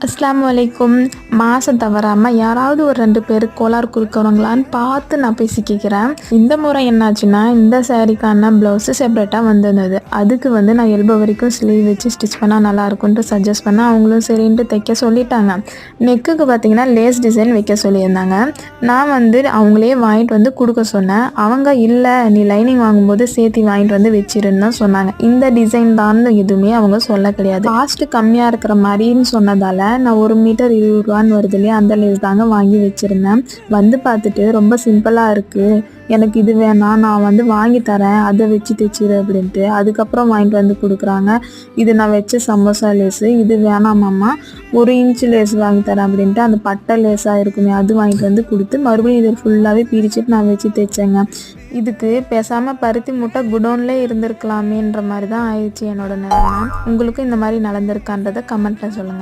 அஸ்ஸலாமு அலைக்கும். மாதம் தவறாமல் யாராவது ஒரு 2 பேர் கோளாறு கொடுக்குறவங்களான்னு பார்த்து நான் போய் சிக்கிக்கிறேன். இந்த முறை என்னாச்சுன்னா, இந்த சாரீக்கான ப்ளவுஸு செப்பரேட்டாக வந்திருந்தது. அதுக்கு நான் எல்போ வரைக்கும் ஸ்லீவ் வச்சு ஸ்டிச் பண்ணால் நல்லாயிருக்குன்ட்டு சஜஸ்ட் பண்ணேன். அவங்களும் சரின்ட்டு தைக்க சொல்லிட்டாங்க. நெக்குக்கு பார்த்திங்கன்னா லேஸ் டிசைன் வைக்க சொல்லியிருந்தாங்க. நான் அவங்களே வாங்கிட்டு கொடுக்க சொன்னேன். அவங்க இல்லை, நீ லைனிங் வாங்கும்போது சேர்த்து வாங்கிட்டு வச்சிருன்னு தான் சொன்னாங்க. இந்த டிசைன் தான் எதுவுமே அவங்க சொல்ல கிடையாது. காஸ்ட்டு கம்மியாக இருக்கிற மாதிரின்னு சொன்னதால் நான் 1 மீட்டர் 20 ரூபான்னு வருது இல்லையா, அந்த லேஸ் தாங்க வாங்கி வச்சுருந்தேன். பார்த்துட்டு ரொம்ப சிம்பிளாக இருக்குது, எனக்கு இது வேணாம், நான் வாங்கி தரேன், அதை வச்சு தைச்சிரு அப்படின்ட்டு. அதுக்கப்புறம் வாங்கிட்டு கொடுக்குறாங்க. இது நான் வச்ச சமோசா லேஸு, இது வேணாமாம்மா, 1 இன்ச்சு லேஸ் வாங்கி தரேன் அப்படின்ட்டு அந்த பட்டை லேஸாக இருக்குமே அது வாங்கிட்டு கொடுத்து மறுபடியும் இதை ஃபுல்லாகவே பிரிச்சுட்டு நான் வச்சு தைச்சேங்க. இதுக்கு பேசாமல் பருத்தி மூட்டை குடோன்லேயே இருந்திருக்கலாமேன்ற மாதிரி தான் ஆயிடுச்சு என்னோட நிலைமை. உங்களுக்கும் இந்த மாதிரி நடந்திருக்கான்றதை கமெண்ட்டில் சொல்லுங்கள்.